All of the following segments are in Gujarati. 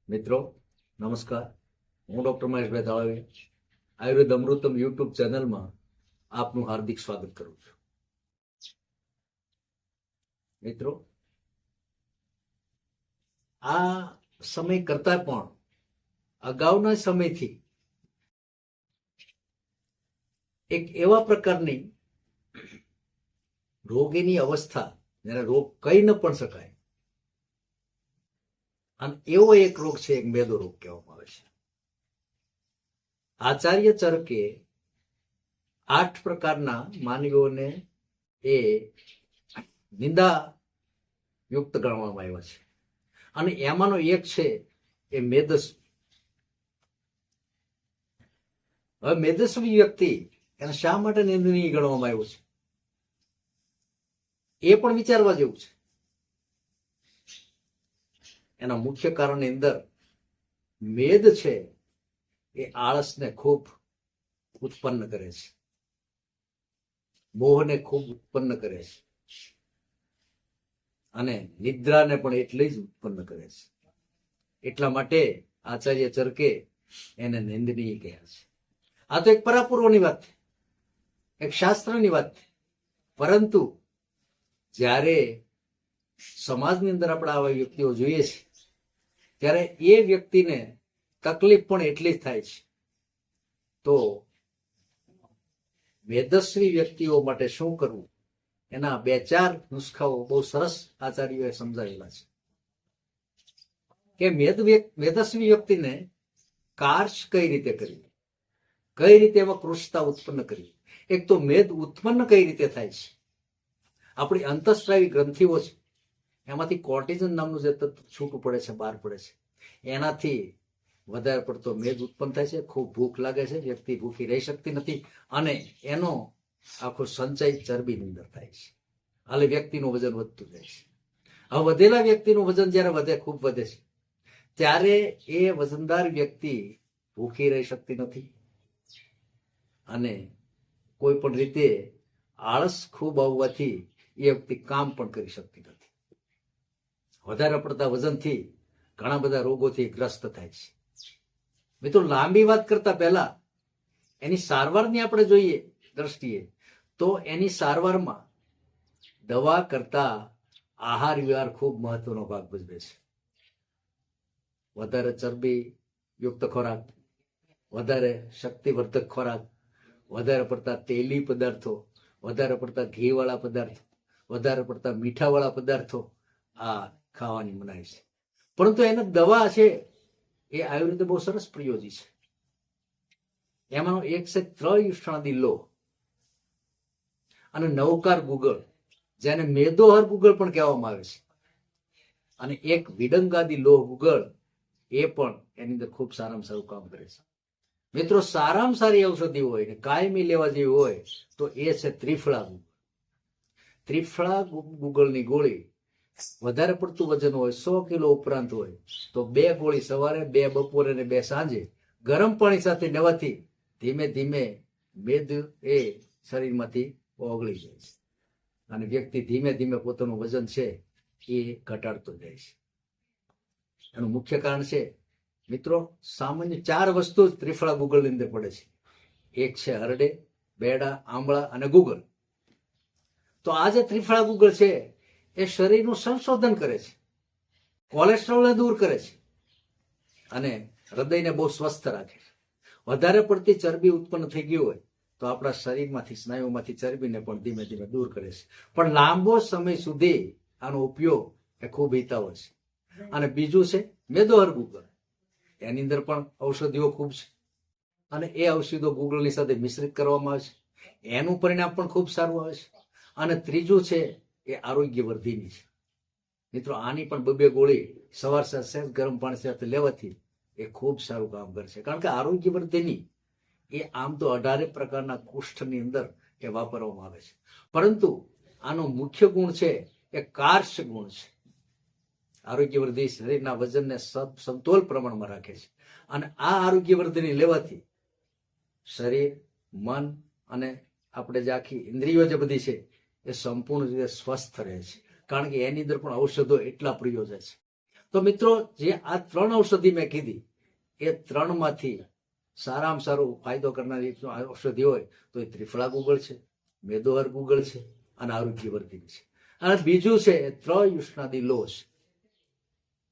મિત્રો નમસ્કાર, હું ડૉક્ટર મહેશભાઈ દળાવી આયુર્વેદ અમૃતમ યુટ્યુબ ચેનલમાં આપનું હાર્દિક સ્વાગત કરું છું. મિત્રો, આ સમય કરતા પણ અગાઉના સમયથી એક એવા પ્રકારની રોગીની અવસ્થા જેને રોગ કહી ન પણ શકાય, અને એવો એક રોગ છે, એક મેદો રોગ કહેવામાં આવે છે. આચાર્ય ચરકે 8 પ્રકારના માનવીઓને એ નિંદા યુક્ત ગણવામાં આવ્યા છે, અને એમાંનો એક છે એ મેદસ્વી. હવે મેદસ્વી વ્યક્તિ એને શા માટે નિંદનીય ગણવામાં આવ્યો છે એ પણ વિચારવા જેવું છે. એના મુખ્ય કારણની અંદર મેદ છે એ આળસને ખૂબ ઉત્પન્ન કરે છે, મોહને ખૂબ ઉત્પન્ન કરે છે, અને નિદ્રાને પણ એટલી જ ઉત્પન્ન કરે છે. એટલા માટે આચાર્ય ચરકે એને નિંદનીય કહ્યા છે. આ તો એક પરાપૂર્વની વાત છે, એક શાસ્ત્રની વાત છે. પરંતુ જ્યારે સમાજની અંદર આપણે આવા વ્યક્તિઓ જોઈએ છે ત્યારે એ વ્યક્તિને તકલીફ પણ એટલી જ થાય છે. તો મેદસ્વી વ્યક્તિઓ માટે શું કરવું, એના 2-4 નુસ્ખાઓ બહુ સરસ આચાર્યોએ સમજાવેલા છે કે મેદસ્વી વ્યક્તિને કાર્શ કઈ રીતે કરવી, કઈ રીતે એમાં કૃશતા ઉત્પન્ન કરવી. એક તો મેદ ઉત્પન્ન કઈ રીતે થાય છે. આપણી અંતઃસ્રાવી ગ્રંથિઓ છે, એમાંથી કોર્ટિઝન નામનું જે તત્વ છૂટું પડે છે, બહાર પડે છે, એનાથી વધારે પડતો મેદ ઉત્પન્ન થાય છે. ખૂબ ભૂખ લાગે છે, વ્યક્તિ ભૂખી રહી શકતી નથી, અને એનો આખો સંચય ચરબીની અંદર થાય છે. હાલે વ્યક્તિનું વજન વધતું જાય છે. હવે વધેલા વ્યક્તિનું વજન જ્યારે ખૂબ વધે છે, ત્યારે એ વજનદાર વ્યક્તિ ભૂખી રહી શકતી નથી, અને કોઈ પણ રીતે આળસ ખૂબ આવવાથી એ વ્યક્તિ કામ પણ કરી શકતી નથી. વધારે પડતા વજનથી ઘણા બધા રોગોથી ગ્રસ્ત થાય છે. મિત્રો, લાંબી વાત કરતા પહેલા એની સારવારની આપણે જોઈએ દ્રષ્ટિએ, તો એની સારવારમાં દવા કરતા આહાર વિહાર ખૂબ મહત્વનો ભાગ ભજવે છે. વધારે ચરબી યુક્ત ખોરાક, વધારે શક્તિવર્ધક ખોરાક, વધારે પડતા તેલી પદાર્થો, વધારે પડતા ઘીવાળા પદાર્થો, વધારે પડતા મીઠાવાળા પદાર્થો આ ખાવાની મનાઈ છે. પરંતુ એને દવા છે એ આયુર્વેદ બહુ સરસ પ્રયોજી છે. એમાંનો એક છે ત્રયુષ્ણાદી લોહ અને નવકાર ગુગળ, જેને મેદોહર ગુગળ પણ કહેવામાં આવે છે, અને એક વિડંગાદી લોહ ગુગળ, એ પણ એની અંદર ખૂબ સારામાં સારું કામ કરે છે. મિત્રો, સારામાં સારી ઔષધિ હોય ને કાયમી લેવા જેવી હોય તો એ છે ત્રિફળા ગુગળ. ત્રિફળા ગુગળની ગોળી વધારે પડતું વજન હોય, 100 કિલો ઉપરાંત હોય, તો 2 ગોળી સવારે, 2 બપોરે ને 2 સાંજે ગરમ પાણી સાથે લેવાથી ધીમે ધીમે મેદ એ શરીરમાંથી ઓગળી જાય છે, અને વ્યક્તિ ધીમે ધીમે પોતાનું વજન છે એ ઘટાડતો જાય છે. એનું મુખ્ય કારણ છે મિત્રો, સામાન્ય 4 વસ્તુ જ ત્રિફળા ગુગળની અંદર પડે છે. એક છે હરડે, બેડા, આંબળા અને ગુગળ. તો આ જે ત્રિફળા ગુગળ છે એ શરીરનું સંશોધન કરે છે, કોલેસ્ટ્રોલને દૂર કરે છે, અને હૃદયને બહુ સ્વસ્થ રાખે છે. વધારે પડતી ચરબી ઉત્પન્ન થઈ ગઈ હોય તો આપણા શરીરમાંથી, સ્નાયુમાંથી ચરબીને પણ ધીમે ધીમે દૂર કરે છે. પણ લાંબો સમય સુધી આનો ઉપયોગ એ ખૂબ હિતાવહ છે. અને બીજું છે મેદોહર ગુગળ. એની અંદર પણ ઔષધિઓ ખૂબ છે, અને એ ઔષધિઓ ગુગળની સાથે મિશ્રિત કરવામાં આવે છે. એનું પરિણામ પણ ખૂબ સારું આવે છે. અને ત્રીજું છે એ આરોગ્યવર્ધિની છે. મિત્રો, આની પણ 2 ગોળી સવાર સાથે ગરમ પાણી સાથે લેવાથી એ ખૂબ સારું કામ કરે છે. કારણ કે આરોગ્યવર્ધિની એ આમ તો 18 પ્રકારના કુષ્ઠની અંદર એ વાપરવામાં આવે છે, પરંતુ આનો મુખ્ય ગુણ છે એ કાર્શ ગુણ છે. આરોગ્યવર્ધી શરીરના વજનને સમતોલ પ્રમાણમાં રાખે છે, અને આ આરોગ્યવર્ધિની લેવાથી શરીર, મન અને આપણે જે આખી ઇન્દ્રિયો જે બધી છે એ સંપૂર્ણ રીતે સ્વસ્થ રહે છે. કારણ કે એની અંદર પણ ઔષધો એટલા પ્રયોજે છે. તો મિત્રો જે આ 3 ઔષધિ મેં કીધી એ 3 માંથી સારામાં સારું ફાયદો કરનારી ઔષધિ હોય તો એ ત્રિફળા ગુગળ છે, મેદોહર ગુગળ છે અને આરોગ્યવર્ધિની છે. અને બીજું છે ત્રયુષ્ણાદી લોસ,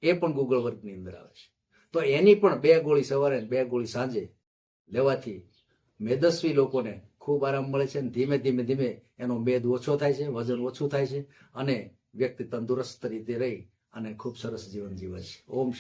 એ પણ ગુગળ વર્ગની અંદર આવે છે. તો એની પણ 2 ગોળી સવારે 2 ગોળી સાંજે લેવાથી મેદસ્વી લોકોને ખૂબ આરામ મળે છે. ધીમે ધીમે ધીમે એનો મેદ ઓછો થાય છે, વજન ઓછું થાય છે અને વ્યક્તિ તંદુરસ્ત રીતે રહી અને ખૂબ સરસ જીવન જીવે છે. ઓમ